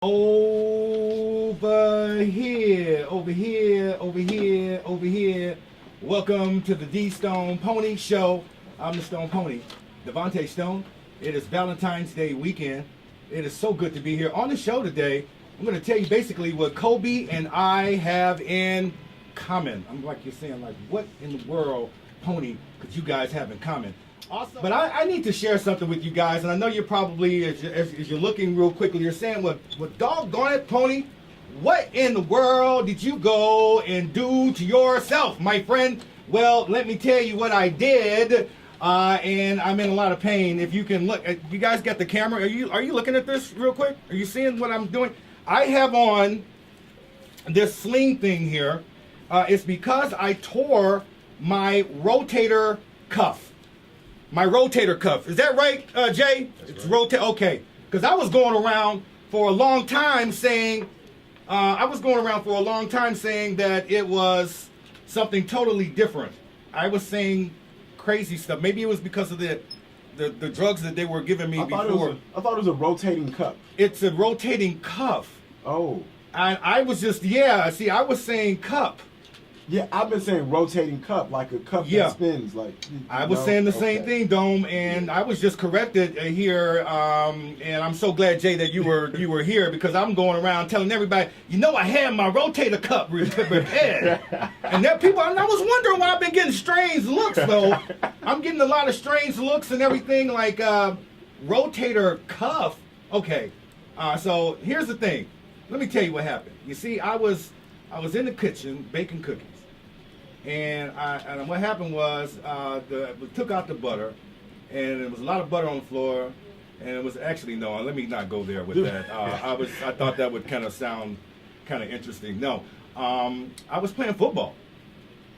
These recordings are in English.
Over here, over here, over here, over here. Welcome to the DStonePony Show. I'm the Stone Pony, DAVANTE Stone. It is Valentine's Day weekend. It is so good to be here on the show today. I'm going to tell you basically what Kobe and I have in common. I'm like you're saying, like, what in the world, Pony, could you guys have in common? Awesome. But I need to share something with you guys, and I know you're probably, as you're looking real quickly, you're saying, well, doggone it, Pony, what in the world did you go and do to yourself, my friend? Well, let me tell you what I did, and I'm in a lot of pain. If you can look, you guys got the camera? Are you looking at this real quick? Are you seeing what I'm doing? I have on this sling thing here. It's because I tore my rotator cuff. My rotator cuff. Is that right, Jay? That's it's right. Okay. Because I was going around for a long time saying, that it was something totally different. I was saying crazy stuff. Maybe it was because of the drugs that they were giving me before. I thought it was a rotating cup. It's a rotating cuff. Oh. And I was just, yeah, see, I was saying cup. Yeah, I've been saying rotating cup, like a cup that spins. Like I was saying the same thing, Dome, and I was just corrected here. And I'm so glad, Jay, that you were here, because I'm going around telling everybody, you know, I had my rotator cup repaired. And there people, and I was wondering why I've been getting strange looks, though. I'm getting a lot of strange looks and everything, like rotator cuff. Okay, so here's the thing. Let me tell you what happened. You see, I was in the kitchen baking cookies. And what happened was, we took out the butter, and there was a lot of butter on the floor, and it was actually, no, let me not go there with that. I thought that would kind of sound kind of interesting. No, I was playing football,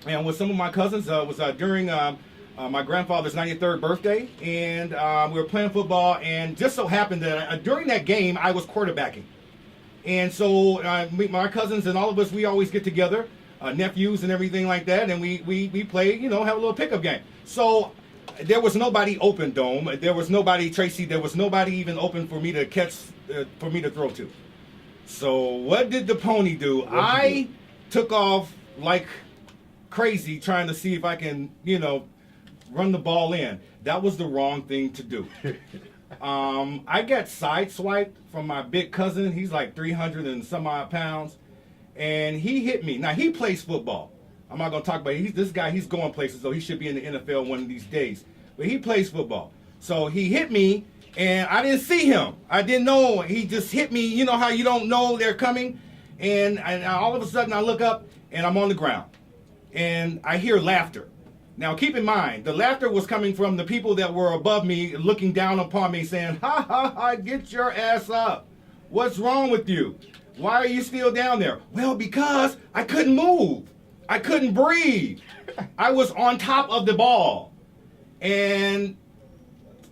and with some of my cousins. It was during my grandfather's 93rd birthday, and we were playing football, and just so happened that during that game, I was quarterbacking. And so my cousins and all of us, we always get together, nephews and everything like that, and we play, you know, have a little pickup game. So there was nobody open, Dome. There was nobody, Tracy, there was nobody even open for me to catch, for me to throw to. So what did the pony do? I took off like crazy trying to see if I can, you know, run the ball in. That was the wrong thing to do. I got sideswiped from my big cousin. He's like 300 and some odd pounds. And he hit me. Now, he plays football. I'm not going to talk about it. This guy, he's going places, so he should be in the NFL one of these days. But he plays football. So he hit me, and I didn't see him. I didn't know. He just hit me. You know how you don't know they're coming? And all of a sudden, I look up, and I'm on the ground. And I hear laughter. Now, keep in mind, the laughter was coming from the people that were above me, looking down upon me, saying, ha, ha, ha, get your ass up. What's wrong with you? Why are you still down there? Well, because I couldn't move. I couldn't breathe. I was on top of the ball. And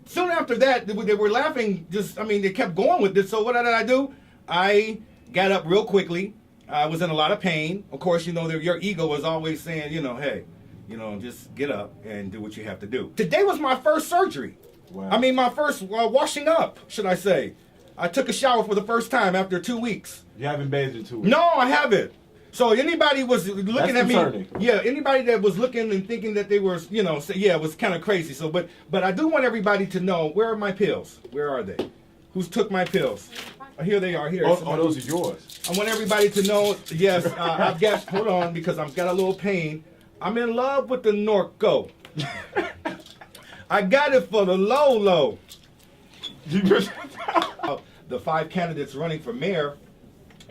soon after that, they were laughing. They kept going with this. So what did I do? I got up real quickly. I was in a lot of pain. Of course, you know, your ego was always saying, you know, hey, you know, just get up and do what you have to do. Today was my first surgery. Wow. I mean, my first washing up, should I say. I took a shower for the first time after 2 weeks. You haven't bathed in 2 weeks? No, I haven't. So anybody was looking at me. Yeah, anybody that was looking and thinking that they were, you know, yeah, it was kind of crazy. So, but I do want everybody to know, where are my pills? Where are they? Who's took my pills? Here they are. Here. Oh, those are yours. I want everybody to know. Yes, I've got. Hold on, because I've got a little pain. I'm in love with the Norco. I got it for the low. The 5 candidates running for mayor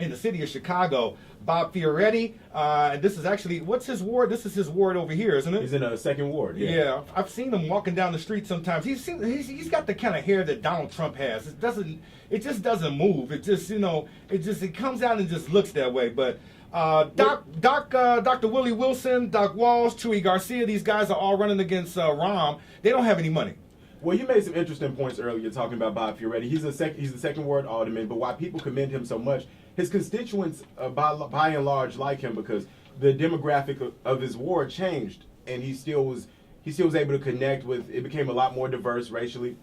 in the city of Chicago. Bob Fioretti, and this is actually, what's his ward? This is his ward over here, isn't it? He's in a second ward, yeah. Yeah, I've seen him walking down the street sometimes. He's got the kind of hair that Donald Trump has. It just doesn't move. It just, you know, it comes out and just looks that way. But Dr. Willie Wilson, Doc Walsh, Chuy Garcia, these guys are all running against Rahm. They don't have any money. Well, you made some interesting points earlier talking about Bob Fioretti. He's the second ward alderman, but why people commend him so much, his constituents by and large like him because the demographic of his ward changed, and he still was able to connect with. It became a lot more diverse racially,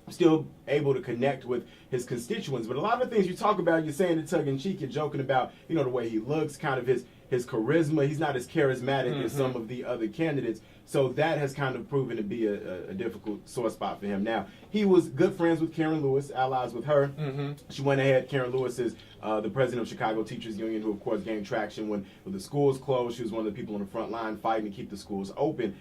still able to connect with his constituents. But a lot of the things you talk about, you're saying it tongue in cheek, you're joking about, you know, the way he looks, kind of his charisma. He's not as charismatic as some of the other candidates. So that has kind of proven to be a difficult sore spot for him. Now, he was good friends with Karen Lewis, allies with her. She went ahead. Karen Lewis is the president of Chicago Teachers Union, who, of course, gained traction when the schools closed. She was one of the people on the front line fighting to keep the schools open.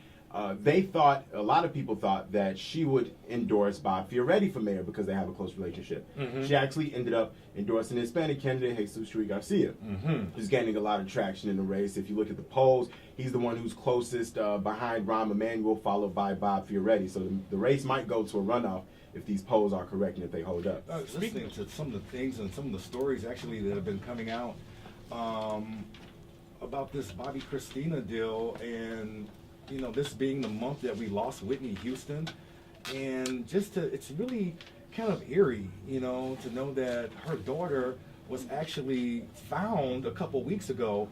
They thought, a lot of people thought, that she would endorse Bob Fioretti for mayor because they have a close relationship. She actually ended up endorsing the Hispanic candidate, Jesus Shui Garcia, who's gaining a lot of traction in the race. If you look at the polls, he's the one who's closest behind Rahm Emanuel, followed by Bob Fioretti. So the race might go to a runoff if these polls are correct and if they hold up. Speaking to some of the things and some of the stories actually that have been coming out about this Bobby Christina deal, and you know, this being the month that we lost Whitney Houston, and it's really kind of eerie, you know, to know that her daughter was actually found a couple weeks ago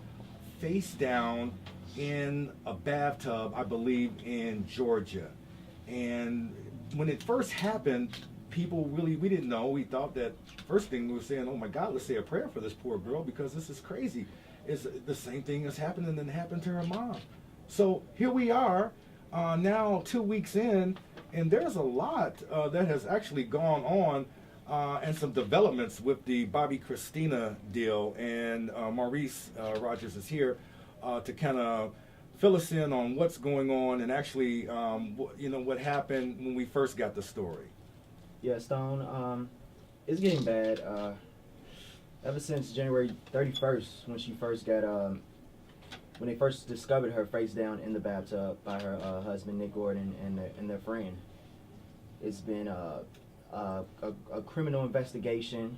face down in a bathtub, I believe, in Georgia. And when it first happened, we didn't know. We thought that first thing we were saying, oh my God, let's say a prayer for this poor girl because this is crazy. It's the same thing that's happened and then happened to her mom. So here we are now 2 weeks in, and there's a lot that has actually gone on and some developments with the Bobby Christina deal. And Maurice Rogers is here to kind of fill us in on what's going on and actually, you know, what happened when we first got the story. Yeah, Stone, it's getting bad. Ever since January 31st, when she first got when they first discovered her face down in the bathtub by her husband Nick Gordon and their friend, it's been a criminal investigation.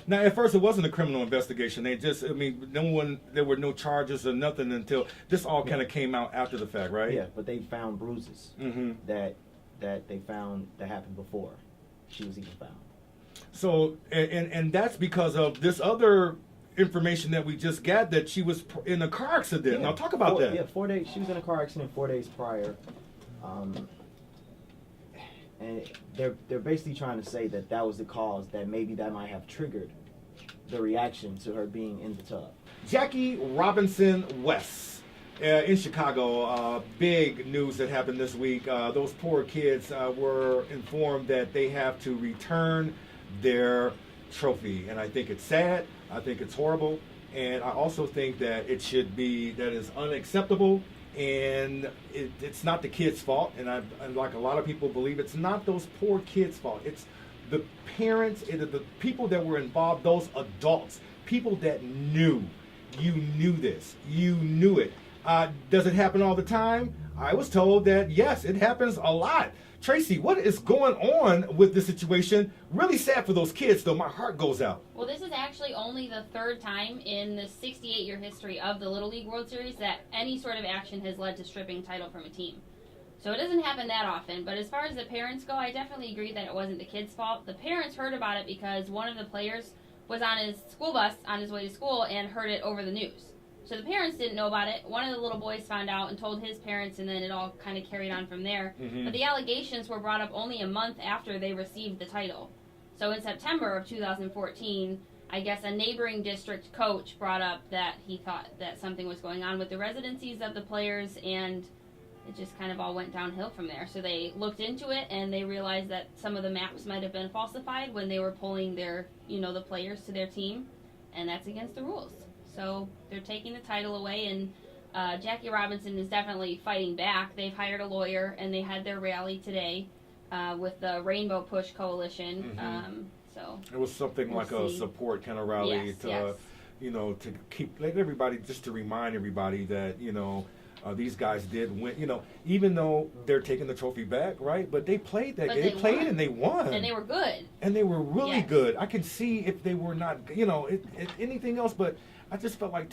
Now, at first, it wasn't a criminal investigation. They just, there were no charges or nothing until this all kind of came out after the fact, right? Yeah, but they found bruises that they found that happened before she was even found. So, and that's because of this other information that we just got, that she was in a car accident. Yeah. Now talk about that. Yeah, 4 days. She was in a car accident 4 days prior, and they're basically trying to say that was the cause, that maybe that might have triggered the reaction to her being in the tub. Jackie Robinson West in Chicago. Big news that happened this week. Those poor kids were informed that they have to return their trophy, and I think it's sad. I think it's horrible, and I also think that that is unacceptable, and it's not the kids' fault, and like a lot of people believe, it's not those poor kids' fault. It's the parents, the people that were involved, those adults, people that knew. You knew this. You knew it. Does it happen all the time? I was told that, yes, it happens a lot. Tracy, what is going on with this situation? Really sad for those kids, though. My heart goes out. Well, this is actually only the third time in the 68-year history of the Little League World Series that any sort of action has led to stripping title from a team. So it doesn't happen that often. But as far as the parents go, I definitely agree that it wasn't the kids' fault. The parents heard about it because one of the players was on his school bus on his way to school and heard it over the news. So the parents didn't know about it. One of the little boys found out and told his parents, and then it all kind of carried on from there. But the allegations were brought up only a month after they received the title. So in September of 2014, I guess a neighboring district coach brought up that he thought that something was going on with the residencies of the players, and it just kind of all went downhill from there. So they looked into it, and they realized that some of the maps might have been falsified when they were pulling their, the players to their team, and that's against the rules. So they're taking the title away, and Jackie Robinson is definitely fighting back. They've hired a lawyer, and they had their rally today with the Rainbow Push Coalition. So it was something like a support kind of rally to keep everybody, just to remind everybody that these guys did win. Even though they're taking the trophy back, right? But they played that game. They played and they won. And they were good. And they were really good. I can see if they were not, anything else, but I just felt like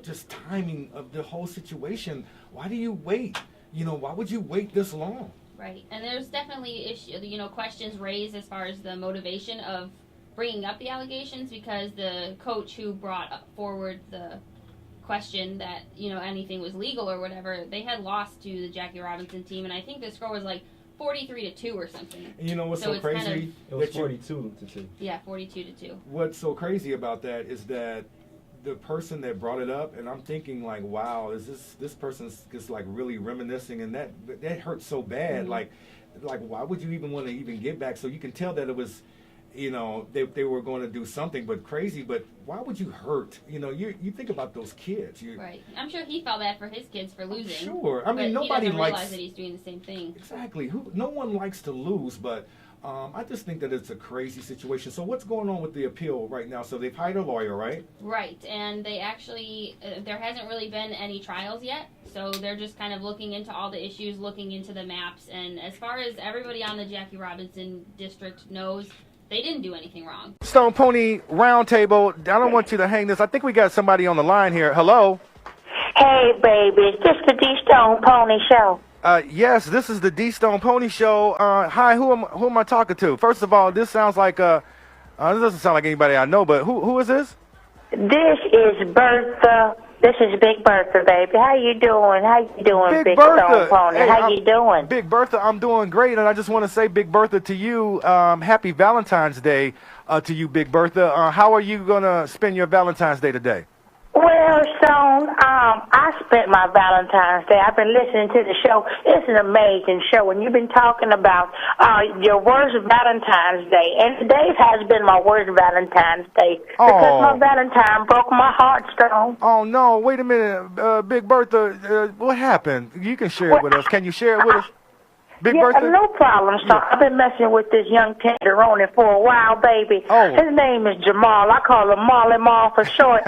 just timing of the whole situation. Why do you wait? Why would you wait this long? Right, and there's definitely questions raised as far as the motivation of bringing up the allegations, because the coach who brought forward the question that anything was legal or whatever, they had lost to the Jackie Robinson team, and I think the score was like 43-2 or something. You know what's So so it's kind crazy? It was That you- 42-2. Yeah, 42-2. What's so crazy about that is that the person that brought it up, and I'm thinking like, wow, is this person's just like really reminiscing, and that hurts so bad. Mm-hmm. Like why would you even want to even get back? So you can tell that it was, you know, they were going to do something, but crazy. But why would you hurt? You know, you think about those kids. Right. I'm sure he felt bad for his kids for losing. Sure. I mean, but nobody he doesn't likes. realize that he's doing the same thing. Exactly. No one likes to lose, but I just think that it's a crazy situation. So what's going on with the appeal right now? So they've hired a lawyer, right? Right, and they actually, there hasn't really been any trials yet, so they're just kind of looking into all the issues, looking into the maps, and as far as everybody on the Jackie Robinson district knows, they didn't do anything wrong. Stone Pony Roundtable. I don't want you to hang this. I think we got somebody on the line here. Hello? Hey, baby, it's just the DStonePony Show. Yes, this is the DStonePony Show. Hi, who am I talking to? First of all, this sounds like this doesn't sound like anybody I know, but who is this? This is Bertha. This is Big Bertha, baby. How you doing? How you doing, Big Bertha. Stone Pony? Hey, How you doing? Big Bertha, I'm doing great, and I just want to say, Big Bertha, to you, happy Valentine's Day to you, Big Bertha. How are you gonna spend your Valentine's Day today? Well, Stone, I spent my Valentine's Day. I've been listening to the show. It's an amazing show, and you've been talking about your worst Valentine's Day. And today has been my worst Valentine's Day because my Valentine broke my heart, Stone. Oh, no, wait a minute, Big Bertha, what happened? You can share it with us. Can you share it with us? Big Yeah, Bertha? no problem, son. I've been messing with this young tenderoni for a while, baby. Oh. His name is Jamal. I call him Molly Mall for short.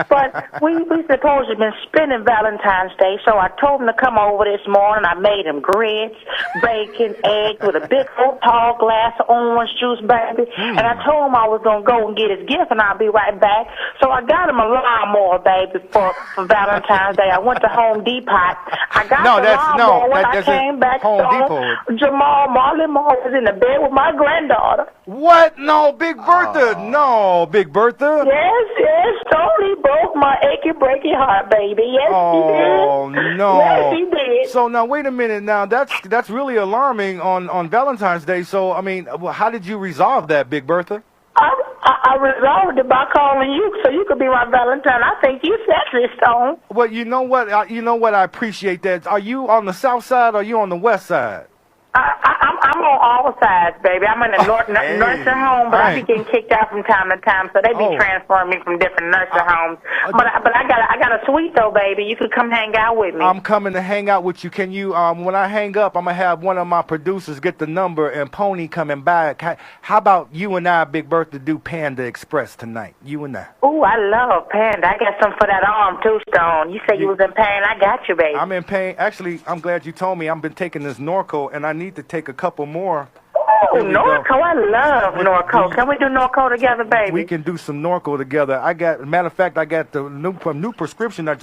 But we supposed to have been spending Valentine's Day, so I told him to come over this morning. I made him grits, bacon, eggs with a big old tall glass of orange juice, baby. And I told him I was going to go and get his gift, and I'll be right back. So I got him a lawnmower, baby, for Valentine's Day. I went to Home Depot. I got the lawnmower when I came back Home home. Depot. Jamal Marley Moore was in the bed with my granddaughter. What? No, Big Bertha. No, Big Bertha. Yes, Tony broke my achy, breaky heart, baby. Yes, Oh, he did. no. Yes, he did. So now, wait a minute. Now, that's really alarming on Valentine's Day. So, I mean, how did you resolve that, Big Bertha? I resolved it by calling you so you could be my Valentine. I think you said this, Stone. Well, you know what? I appreciate that. Are you on the south side or are you on the west side? I'm on all sides, baby. I'm in a nursing home, but I be getting kicked out from time to time, so they be transferring me from different nursing homes. But I got a suite though, baby. You could come hang out with me. I'm coming to hang out with you. Can you? When I hang up, I'm gonna have one of my producers get the number and Pony coming back. How about you and I, Big Bertha, do Panda Express tonight? You and I. Ooh, I love Panda. I got some for that arm too, Stone. You say you was in pain. I got you, baby. I'm in pain. Actually, I'm glad you told me. I've been taking this Norco, and I need to take a couple more. Oh, Norco. I love Norco. Can we do Norco together, baby? We can do some Norco together. Matter of fact, I got the new prescription. I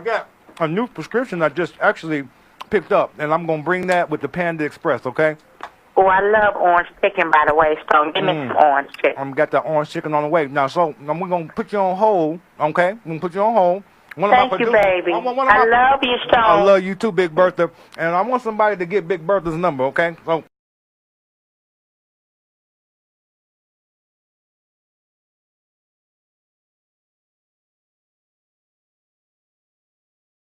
got a new prescription I just actually picked up, and I'm gonna bring that with the Panda Express. Okay. Oh, I love orange chicken, by the way, Stone. Give me some orange chicken. I'm got the orange chicken on the way now. So we're gonna put you on hold. Okay. We're gonna put you on hold. Thank you, baby. I love you, Stone. I love you too, Big Bertha. And I want somebody to get Big Bertha's number, okay? So